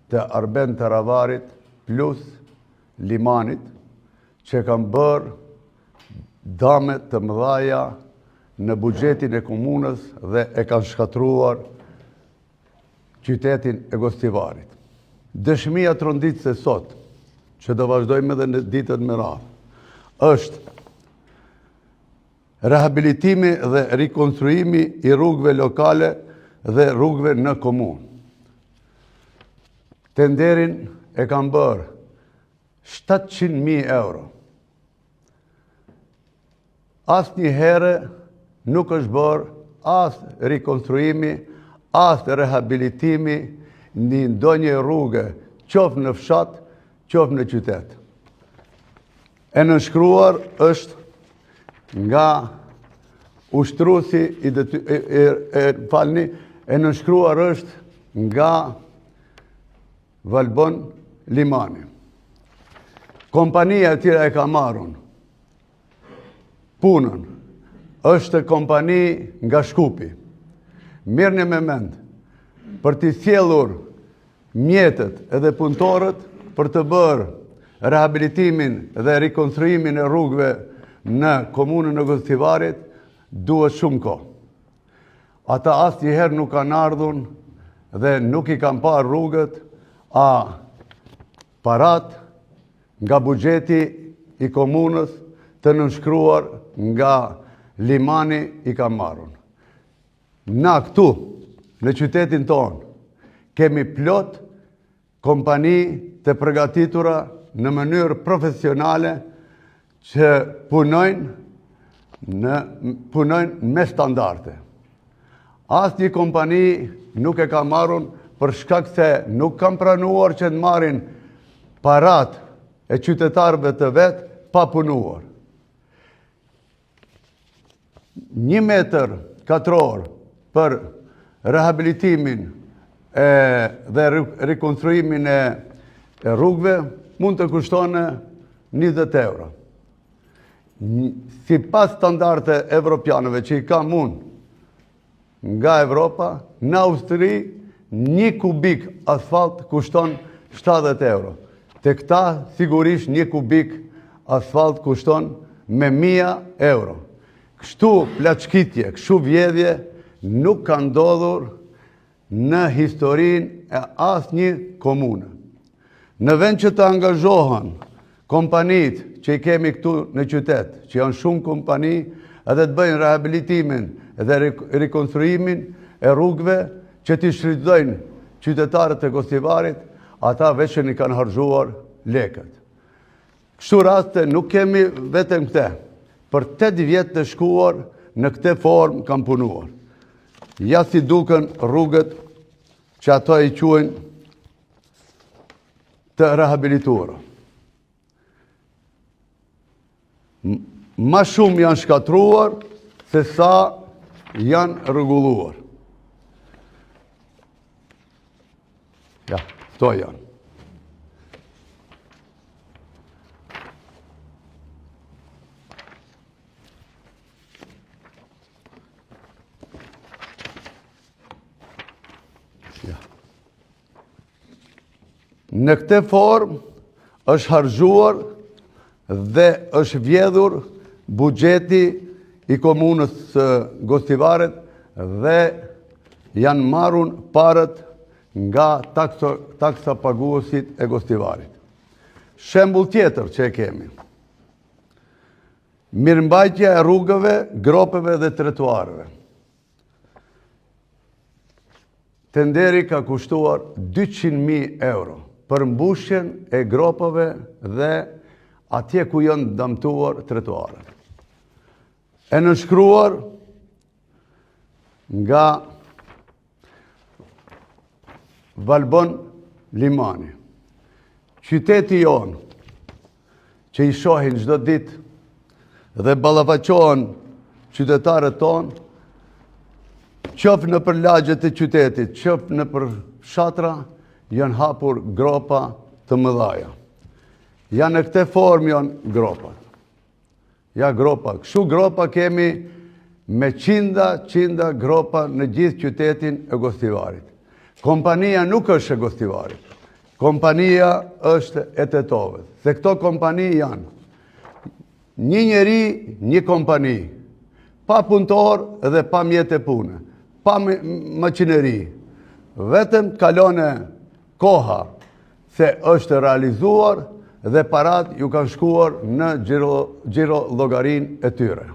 të Arben Taravarit plus limanit që kanë bërë dame të mëdhaja në buxhetin e komunës dhe e kanë shkatruar qytetin e Gostivarit. Dëshmia tronditëse sot, që do vazhdojmë edhe në ditët me radhë, është rehabilitimi dhe rikonstruimi i rrugëve lokale dhe rrugëve në komunë. Tenderin e kanë bërë 700.000 euro. Asë një herë nuk është bërë asë rikonstruimi, asë rehabilitimi një ndonjë rrugë, qoftë në fshat, qoftë në qytet. E nënshkruar është nga ushtruesi e nënshkruar është nga Valbon Limani. Kompania e tjera e ka marrën punën, është kompani nga Shkupi. Mirëni me mend, për t'i sjellur mjetët edhe punëtorët për të bërë rehabilitimin dhe rikonstruimin e rrugëve në komunën e Gostivarit, duhet shumë kohë. Ata asnjëherë nuk kanë ardhur dhe nuk i kanë parë rrugët, a parat nga buxheti i komunës të nënshkruar nga Limani i ka marrën. Na këtu, në qytetin tonë, kemi plot kompani të përgatitura në mënyrë profesionale që punojnë me standarde. Asnjë kompani nuk e ka marrën për shkak se nuk kanë pranuar që të marrin parat e qytetarëve të vetë pa punuar. 1 metër katror për rehabilitimin dhe rikonstruimin e rrugëve mund të kushtone 20 euro. Si pas standarde evropianëve që i kam unë nga Evropa, në Austri 1 kubik asfalt kushton 70 euro. Te këta sigurisht 1 kubik asfalt kushton me 1000 euro. Kështu plaçkitje, kështu vjedhje nuk ka ndodhur në historinë e asnjë komune. Në vend që të angazhohen kompanit që i kemi këtu në qytet, që janë shumë kompani, edhe të bëjnë rehabilitimin dhe rikonstruimin e rrugëve që t'i shfrytëzojnë qytetarët e Gostivarit, ata veç i kanë harxhuar lekët. Kështu raste nuk kemi vetëm këte. Për 8 vjetë të shkuar në këte formë kanë punuar. Ja si duken rrugët që ato i quajnë të rehabilituara. Ma shumë janë shkatruar se sa janë rregulluar. Ja, to janë. Në këtë formë është harxhuar dhe është vjedhur buxheti i komunës së Gostivarit dhe janë marrur parët nga taksa paguesit e Gostivarit. Shembull tjetër që e kemi. Mirëmbajtja e rrugëve, gropeve dhe trotuarëve. Tenderi ka kushtuar 200.000 euro për mbushjen e gropave dhe atje ku janë dëmtuar trotuarët. E nënshkruar nga Valbon Limani. Qyteti jonë, që i shohin çdo ditë dhe ballafaqohen qytetarët tonë, qoftë në për lagjet e qytetit, qoftë në për fshatra, janë hapur gropa të mëdhaja. Ja në këte formë janë gropa. Ja gropa. Kështu gropa kemi me qinda gropa në gjithë qytetin e Gostivarit. Kompania nuk është e Gostivarit. kompania është e Tetovës. Se këto kompani janë një njeri, një kompani, pa punëtor dhe pa mjetë e pune, pa makineri. Vetëm kalone koha se është realizuar dhe parat ju kanë shkuar në gjiro llogarin e tyre.